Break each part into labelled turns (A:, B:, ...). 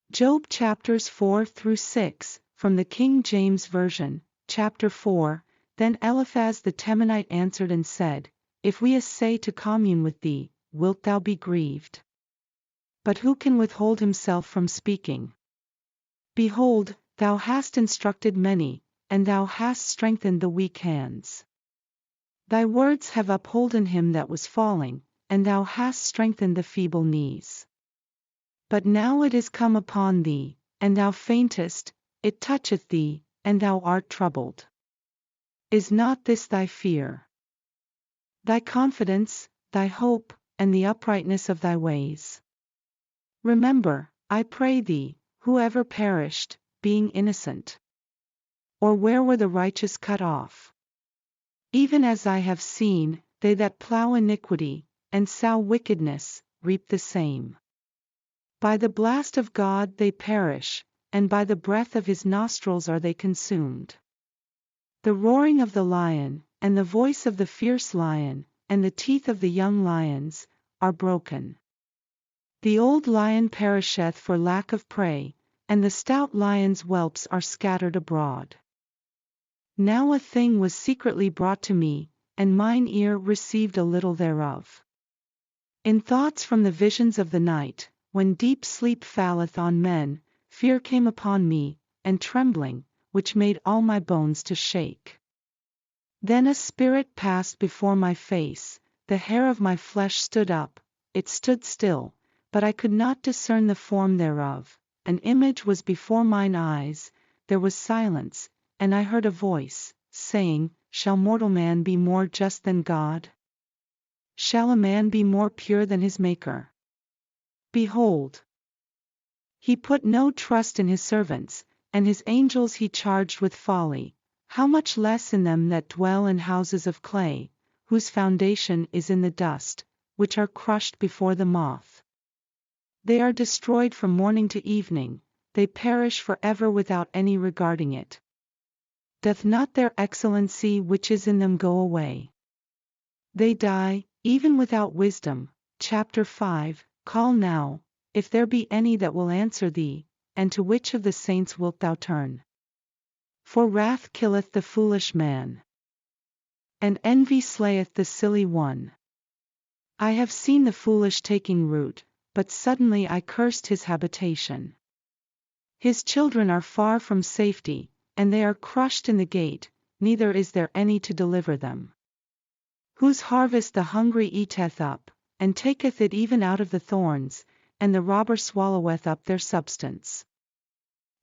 A: Job chapters 4 through 6, from the King James Version. Chapter 4. Then Eliphaz the Temanite answered and said, If we essay to commune with thee, wilt thou be grieved? But who can withhold himself from speaking? Behold, thou hast instructed many, and thou hast strengthened the weak hands. Thy words have upholden him that was falling, and thou hast strengthened the feeble knees. But now it is come upon thee, and thou faintest, it toucheth thee, and thou art troubled. Is not this thy fear? Thy confidence, thy hope, and the uprightness of thy ways? Remember, I pray thee, who ever perished, being innocent? Or where were the righteous cut off? Even as I have seen, they that plough iniquity, and sow wickedness, reap the same. By the blast of God they perish, and by the breath of his nostrils are they consumed. The roaring of the lion, and the voice of the fierce lion, and the teeth of the young lions, are broken. The old lion perisheth for lack of prey, and the stout lion's whelps are scattered abroad. Now a thing was secretly brought to me, and mine ear received a little thereof. In thoughts from the visions of the night, when deep sleep falleth on men, fear came upon me, and trembling, which made all my bones to shake. Then a spirit passed before my face, the hair of my flesh stood up, it stood still, but I could not discern the form thereof. An image was before mine eyes, there was silence, and I heard a voice, saying, Shall mortal man be more just than God? Shall a man be more pure than his Maker? Behold, he put no trust in his servants, and his angels he charged with folly, how much less in them that dwell in houses of clay, whose foundation is in the dust, which are crushed before the moth. They are destroyed from morning to evening, they perish for ever without any regarding it. Doth not their excellency which is in them go away? They die, even without wisdom. Chapter 5. Call now, if there be any that will answer thee, and to which of the saints wilt thou turn? For wrath killeth the foolish man, and envy slayeth the silly one. I have seen the foolish taking root, but suddenly I cursed his habitation. His children are far from safety, and they are crushed in the gate, neither is there any to deliver them. Whose harvest the hungry eateth up, and taketh it even out of the thorns, and the robber swalloweth up their substance.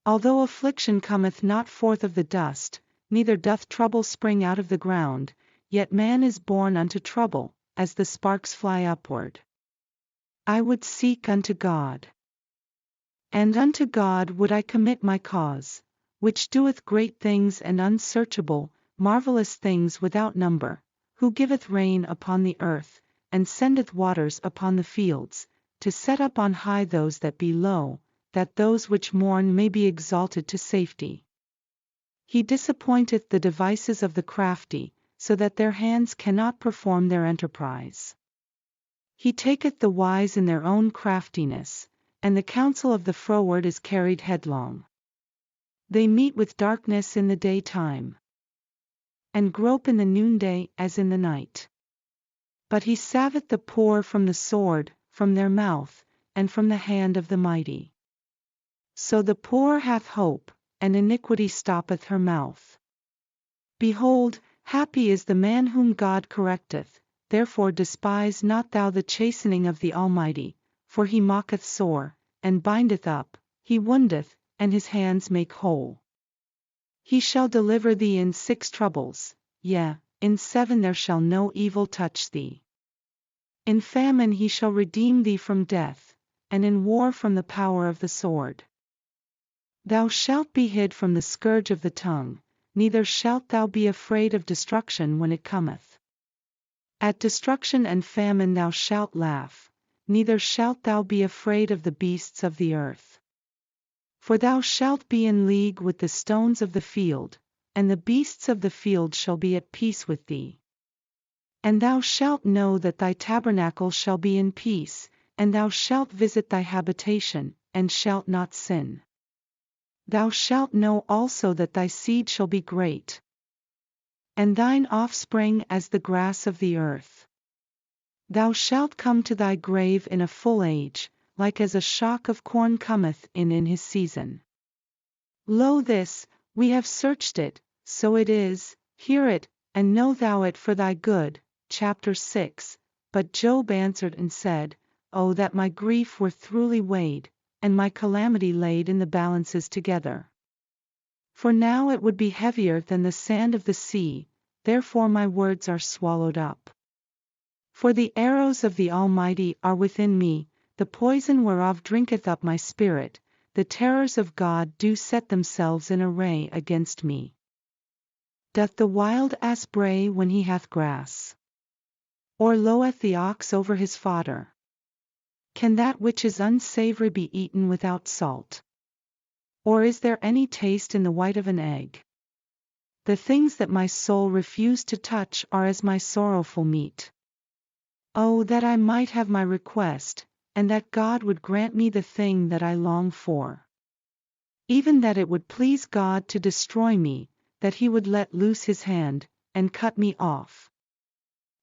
A: Although affliction cometh not forth of the dust, neither doth trouble spring out of the ground, yet man is born unto trouble, as the sparks fly upward. I would seek unto God, and unto God would I commit my cause, which doeth great things and unsearchable, marvelous things without number, who giveth rain upon the earth, and sendeth waters upon the fields, to set up on high those that be low, that those which mourn may be exalted to safety. He disappointeth the devices of the crafty, so that their hands cannot perform their enterprise. He taketh the wise in their own craftiness, and the counsel of the froward is carried headlong. They meet with darkness in the daytime, and grope in the noonday as in the night. But he saveth the poor from the sword, from their mouth, and from the hand of the mighty. So the poor hath hope, and iniquity stoppeth her mouth. Behold, happy is the man whom God correcteth, therefore despise not thou the chastening of the Almighty, for he mocketh sore, and bindeth up, he woundeth, and his hands make whole. He shall deliver thee in 6 troubles, yea, in 7 there shall no evil touch thee. In famine he shall redeem thee from death, and in war from the power of the sword. Thou shalt be hid from the scourge of the tongue, neither shalt thou be afraid of destruction when it cometh. At destruction and famine thou shalt laugh, neither shalt thou be afraid of the beasts of the earth. For thou shalt be in league with the stones of the field, and the beasts of the field shall be at peace with thee. And thou shalt know that thy tabernacle shall be in peace, and thou shalt visit thy habitation, and shalt not sin. Thou shalt know also that thy seed shall be great, and thine offspring as the grass of the earth. Thou shalt come to thy grave in a full age, like as a shock of corn cometh in his season. Lo this, we have searched it, so it is, hear it, and know thou it for thy good. Chapter 6. But Job answered and said, O that my grief were throughly weighed, and my calamity laid in the balances together. For now it would be heavier than the sand of the sea, therefore my words are swallowed up. For the arrows of the Almighty are within me, the poison whereof drinketh up my spirit, the terrors of God do set themselves in array against me. Doth the wild ass bray when he hath grass? Or loweth the ox over his fodder? Can that which is unsavory be eaten without salt? Or is there any taste in the white of an egg? The things that my soul refused to touch are as my sorrowful meat. Oh, that I might have my request, and that God would grant me the thing that I long for. Even that it would please God to destroy me, that he would let loose his hand, and cut me off.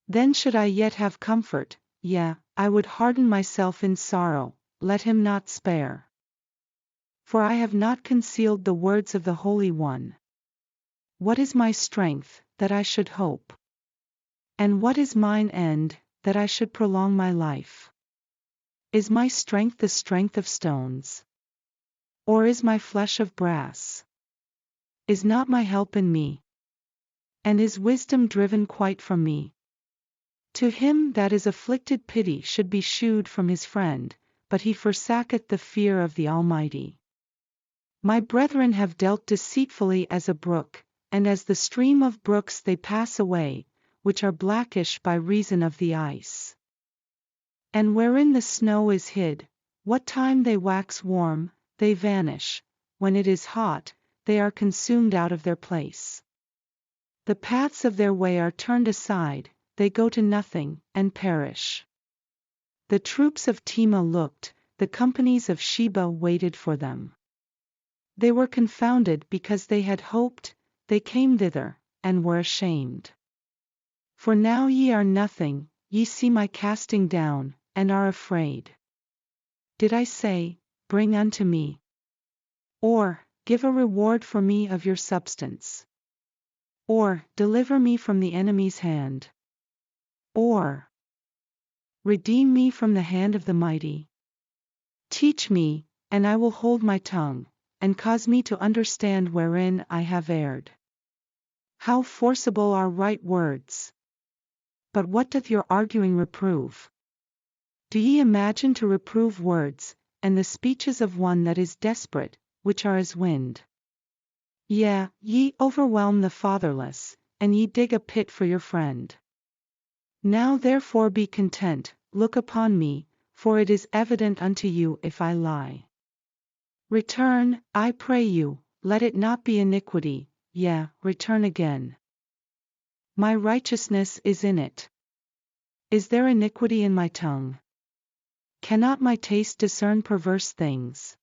A: Then should I yet have comfort, yea, I would harden myself in sorrow, let him not spare. For I have not concealed the words of the Holy One. What is my strength, that I should hope? And what is mine end, that I should prolong my life? Is my strength the strength of stones? Or is my flesh of brass? Is not my help in me? And is wisdom driven quite from me? To him that is afflicted pity should be shewed from his friend, but he forsaketh the fear of the Almighty. My brethren have dealt deceitfully as a brook, and as the stream of brooks they pass away, which are blackish by reason of the ice. And wherein the snow is hid, what time they wax warm, they vanish, when it is hot, they are consumed out of their place. The paths of their way are turned aside, they go to nothing, and perish. The troops of Tema looked, the companies of Sheba waited for them. They were confounded because they had hoped, they came thither, and were ashamed. For now ye are nothing, ye see my casting down, and are afraid. Did I say, bring unto me? Or, give a reward for me of your substance? Or, deliver me from the enemy's hand? Or, redeem me from the hand of the mighty? Teach me, and I will hold my tongue, and cause me to understand wherein I have erred. How forcible are right words! But what doth your arguing reprove? Do ye imagine to reprove words, and the speeches of one that is desperate, which are as wind? Yea, ye overwhelm the fatherless, and ye dig a pit for your friend. Now therefore be content, look upon me, for it is evident unto you if I lie. Return, I pray you, let it not be iniquity, yea, return again. My righteousness is in it. Is there iniquity in my tongue? Cannot my taste discern perverse things?